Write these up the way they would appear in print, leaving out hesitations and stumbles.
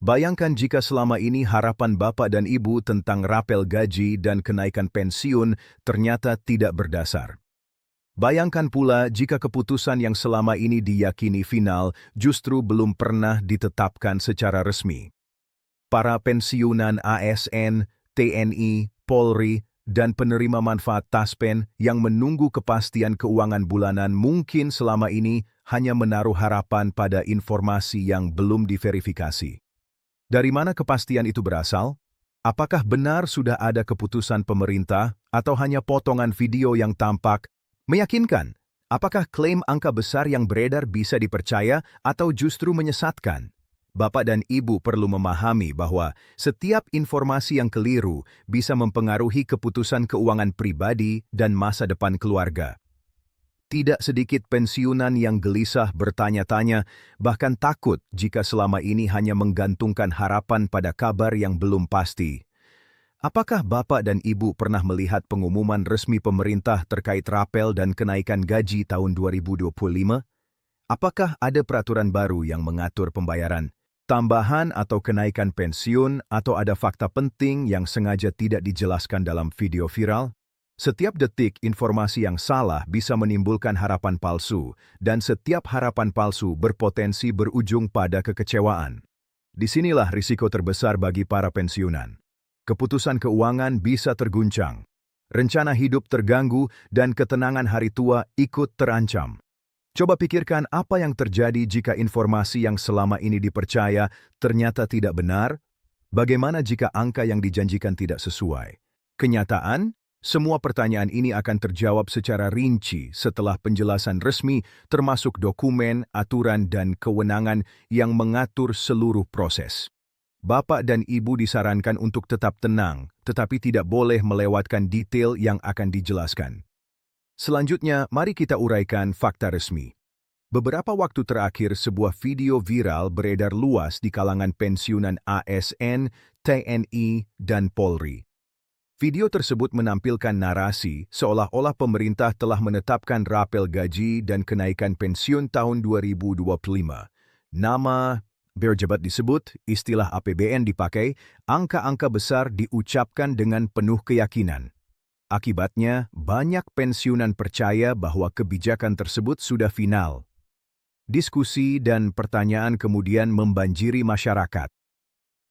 Bayangkan jika selama ini harapan Bapak dan Ibu tentang rapel gaji dan kenaikan pensiun ternyata tidak berdasar. Bayangkan pula jika keputusan yang selama ini diyakini final justru belum pernah ditetapkan secara resmi. Para pensiunan ASN, TNI, Polri, dan penerima manfaat Taspen yang menunggu kepastian keuangan bulanan mungkin selama ini hanya menaruh harapan pada informasi yang belum diverifikasi. Dari mana kepastian itu berasal? Apakah benar sudah ada keputusan pemerintah atau hanya potongan video yang tampak meyakinkan? Apakah klaim angka besar yang beredar bisa dipercaya atau justru menyesatkan? Bapak dan Ibu perlu memahami bahwa setiap informasi yang keliru bisa mempengaruhi keputusan keuangan pribadi dan masa depan keluarga. Tidak sedikit pensiunan yang gelisah bertanya-tanya, bahkan takut jika selama ini hanya menggantungkan harapan pada kabar yang belum pasti. Apakah Bapak dan Ibu pernah melihat pengumuman resmi pemerintah terkait rapel dan kenaikan gaji tahun 2025? Apakah ada peraturan baru yang mengatur pembayaran tambahan atau kenaikan pensiun, atau ada fakta penting yang sengaja tidak dijelaskan dalam video viral? Setiap detik informasi yang salah bisa menimbulkan harapan palsu, dan setiap harapan palsu berpotensi berujung pada kekecewaan. Disinilah risiko terbesar bagi para pensiunan. Keputusan keuangan bisa terguncang, rencana hidup terganggu, dan ketenangan hari tua ikut terancam. Coba pikirkan apa yang terjadi jika informasi yang selama ini dipercaya ternyata tidak benar. Bagaimana jika angka yang dijanjikan tidak sesuai? Kenyataan? Semua pertanyaan ini akan terjawab secara rinci setelah penjelasan resmi termasuk dokumen, aturan, dan kewenangan yang mengatur seluruh proses. Bapak dan Ibu disarankan untuk tetap tenang, tetapi tidak boleh melewatkan detail yang akan dijelaskan. Selanjutnya, mari kita uraikan fakta resmi. Beberapa waktu terakhir, sebuah video viral beredar luas di kalangan pensiunan ASN, TNI, dan Polri. Video tersebut menampilkan narasi seolah-olah pemerintah telah menetapkan rapel gaji dan kenaikan pensiun tahun 2025. Nama berjabat disebut, istilah APBN dipakai, angka-angka besar diucapkan dengan penuh keyakinan. Akibatnya, banyak pensiunan percaya bahwa kebijakan tersebut sudah final. Diskusi dan pertanyaan kemudian membanjiri masyarakat.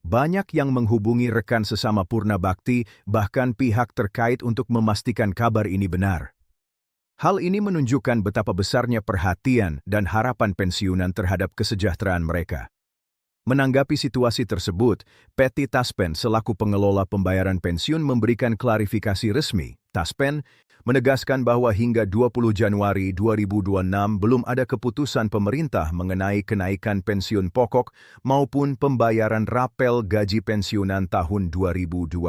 Banyak yang menghubungi rekan sesama Purna Bakti, bahkan pihak terkait untuk memastikan kabar ini benar. Hal ini menunjukkan betapa besarnya perhatian dan harapan pensiunan terhadap kesejahteraan mereka. Menanggapi situasi tersebut, PT Taspen selaku pengelola pembayaran pensiun memberikan klarifikasi resmi. Taspen menegaskan bahwa hingga 20 Januari 2026 belum ada keputusan pemerintah mengenai kenaikan pensiun pokok maupun pembayaran rapel gaji pensiunan tahun 2025.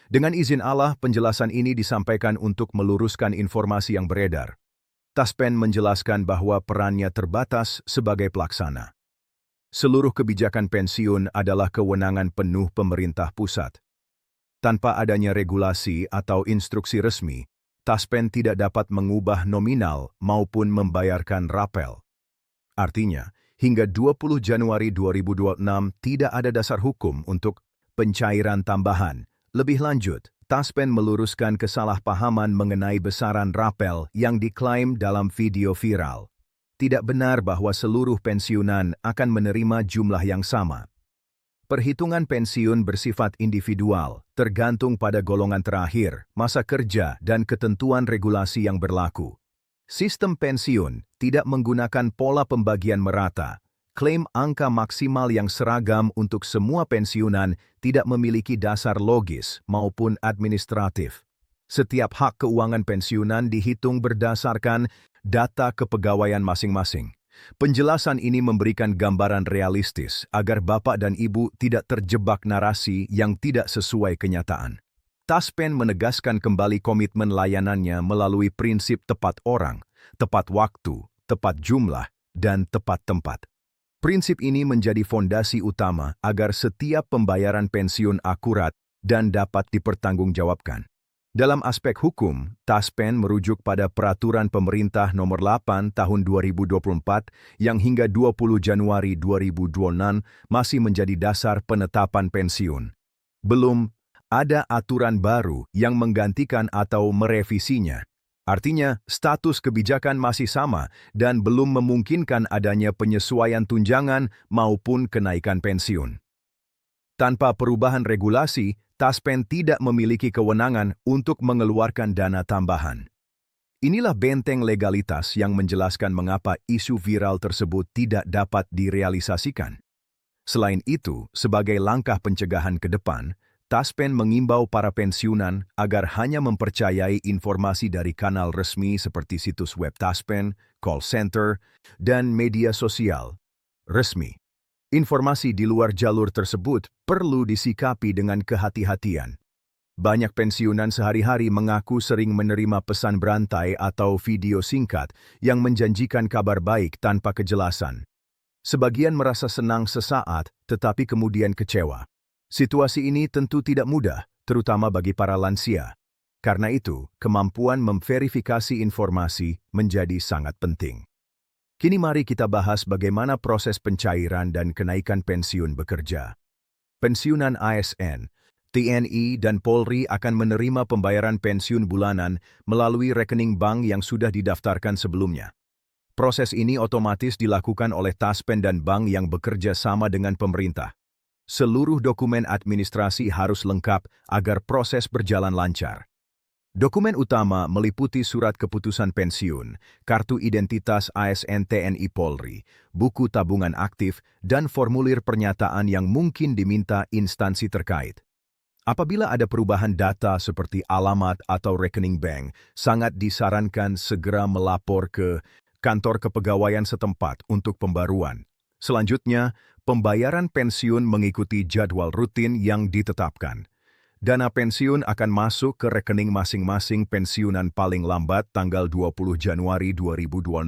Dengan izin Allah, penjelasan ini disampaikan untuk meluruskan informasi yang beredar. Taspen menjelaskan bahwa perannya terbatas sebagai pelaksana. Seluruh kebijakan pensiun adalah kewenangan penuh pemerintah pusat. Tanpa adanya regulasi atau instruksi resmi, Taspen tidak dapat mengubah nominal maupun membayarkan rapel. Artinya, hingga 20 Januari 2026 tidak ada dasar hukum untuk pencairan tambahan. Lebih lanjut, Taspen meluruskan kesalahpahaman mengenai besaran rapel yang diklaim dalam video viral. Tidak benar bahwa seluruh pensiunan akan menerima jumlah yang sama. Perhitungan pensiun bersifat individual, tergantung pada golongan terakhir, masa kerja, dan ketentuan regulasi yang berlaku. Sistem pensiun tidak menggunakan pola pembagian merata. Klaim angka maksimal yang seragam untuk semua pensiunan tidak memiliki dasar logis maupun administratif. Setiap hak keuangan pensiunan dihitung berdasarkan data kepegawaian masing-masing. Penjelasan ini memberikan gambaran realistis agar Bapak dan Ibu tidak terjebak narasi yang tidak sesuai kenyataan. Taspen menegaskan kembali komitmen layanannya melalui prinsip tepat orang, tepat waktu, tepat jumlah, dan tepat tempat. Prinsip ini menjadi fondasi utama agar setiap pembayaran pensiun akurat dan dapat dipertanggungjawabkan. Dalam aspek hukum, Taspen merujuk pada Peraturan Pemerintah Nomor 8 Tahun 2024 yang hingga 20 Januari 2026 masih menjadi dasar penetapan pensiun. Belum ada aturan baru yang menggantikan atau merevisinya. Artinya, status kebijakan masih sama dan belum memungkinkan adanya penyesuaian tunjangan maupun kenaikan pensiun. Tanpa perubahan regulasi, Taspen tidak memiliki kewenangan untuk mengeluarkan dana tambahan. Inilah benteng legalitas yang menjelaskan mengapa isu viral tersebut tidak dapat direalisasikan. Selain itu, sebagai langkah pencegahan ke depan, Taspen mengimbau para pensiunan agar hanya mempercayai informasi dari kanal resmi seperti situs web Taspen, call center, dan media sosial resmi. Informasi di luar jalur tersebut perlu disikapi dengan kehati-hatian. Banyak pensiunan sehari-hari mengaku sering menerima pesan berantai atau video singkat yang menjanjikan kabar baik tanpa kejelasan. Sebagian merasa senang sesaat, tetapi kemudian kecewa. Situasi ini tentu tidak mudah, terutama bagi para lansia. Karena itu, kemampuan memverifikasi informasi menjadi sangat penting. Kini mari kita bahas bagaimana proses pencairan dan kenaikan pensiun bekerja. Pensiunan ASN, TNI, dan Polri akan menerima pembayaran pensiun bulanan melalui rekening bank yang sudah didaftarkan sebelumnya. Proses ini otomatis dilakukan oleh Taspen dan bank yang bekerja sama dengan pemerintah. Seluruh dokumen administrasi harus lengkap agar proses berjalan lancar. Dokumen utama meliputi surat keputusan pensiun, kartu identitas ASN TNI Polri, buku tabungan aktif, dan formulir pernyataan yang mungkin diminta instansi terkait. Apabila ada perubahan data seperti alamat atau rekening bank, sangat disarankan segera melapor ke kantor kepegawaian setempat untuk pembaruan. Selanjutnya, pembayaran pensiun mengikuti jadwal rutin yang ditetapkan. Dana pensiun akan masuk ke rekening masing-masing pensiunan paling lambat tanggal 20 Januari 2026.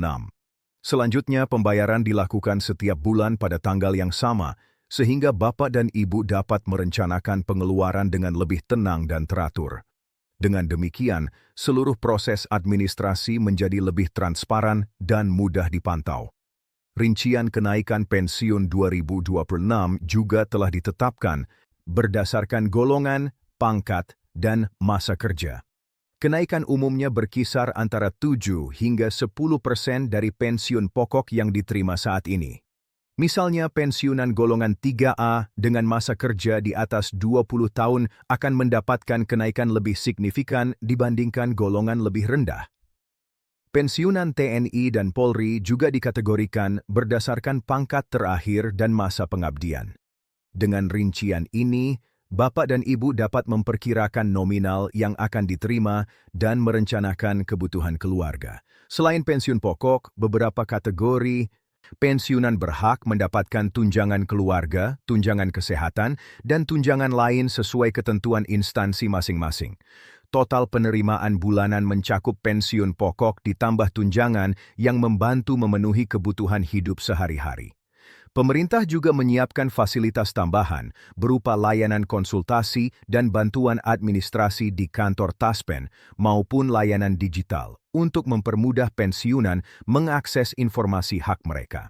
Selanjutnya, pembayaran dilakukan setiap bulan pada tanggal yang sama, sehingga Bapak dan Ibu dapat merencanakan pengeluaran dengan lebih tenang dan teratur. Dengan demikian, seluruh proses administrasi menjadi lebih transparan dan mudah dipantau. Rincian kenaikan pensiun 2026 juga telah ditetapkan berdasarkan golongan, pangkat, dan masa kerja. Kenaikan umumnya berkisar antara 7 hingga 10% dari pensiun pokok yang diterima saat ini. Misalnya pensiunan golongan 3A dengan masa kerja di atas 20 tahun akan mendapatkan kenaikan lebih signifikan dibandingkan golongan lebih rendah. Pensiunan TNI dan Polri juga dikategorikan berdasarkan pangkat terakhir dan masa pengabdian. Dengan rincian ini, Bapak dan Ibu dapat memperkirakan nominal yang akan diterima dan merencanakan kebutuhan keluarga. Selain pensiun pokok, beberapa kategori pensiunan berhak mendapatkan tunjangan keluarga, tunjangan kesehatan, dan tunjangan lain sesuai ketentuan instansi masing-masing. Total penerimaan bulanan mencakup pensiun pokok ditambah tunjangan yang membantu memenuhi kebutuhan hidup sehari-hari. Pemerintah juga menyiapkan fasilitas tambahan berupa layanan konsultasi dan bantuan administrasi di kantor Taspen maupun layanan digital untuk mempermudah pensiunan mengakses informasi hak mereka.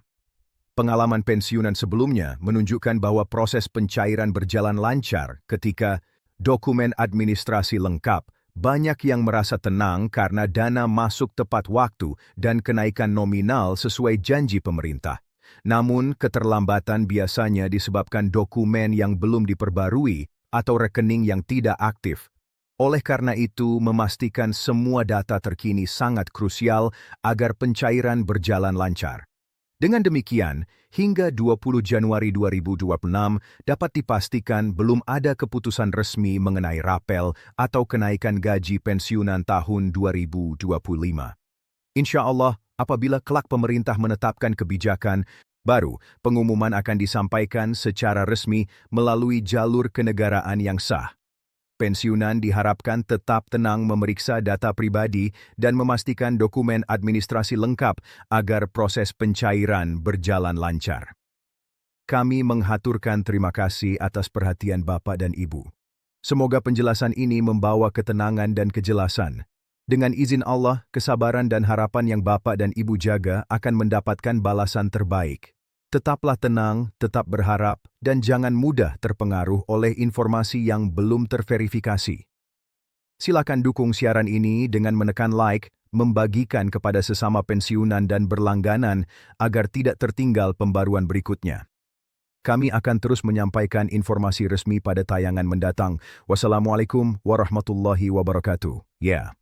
Pengalaman pensiunan sebelumnya menunjukkan bahwa proses pencairan berjalan lancar ketika dokumen administrasi lengkap. Banyak yang merasa tenang karena dana masuk tepat waktu dan kenaikan nominal sesuai janji pemerintah. Namun, keterlambatan biasanya disebabkan dokumen yang belum diperbarui atau rekening yang tidak aktif. Oleh karena itu, memastikan semua data terkini sangat krusial agar pencairan berjalan lancar. Dengan demikian, hingga 20 Januari 2026 dapat dipastikan belum ada keputusan resmi mengenai rapel atau kenaikan gaji pensiunan tahun 2025. Insya Allah, apabila kelak pemerintah menetapkan kebijakan, baru pengumuman akan disampaikan secara resmi melalui jalur kenegaraan yang sah. Pensiunan diharapkan tetap tenang memeriksa data pribadi dan memastikan dokumen administrasi lengkap agar proses pencairan berjalan lancar. Kami menghaturkan terima kasih atas perhatian Bapak dan Ibu. Semoga penjelasan ini membawa ketenangan dan kejelasan. Dengan izin Allah, kesabaran dan harapan yang Bapak dan Ibu jaga akan mendapatkan balasan terbaik. Tetaplah tenang, tetap berharap, dan jangan mudah terpengaruh oleh informasi yang belum terverifikasi. Silakan dukung siaran ini dengan menekan like, membagikan kepada sesama pensiunan dan berlangganan agar tidak tertinggal pembaruan berikutnya. Kami akan terus menyampaikan informasi resmi pada tayangan mendatang. Wassalamualaikum warahmatullahi wabarakatuh. Ya.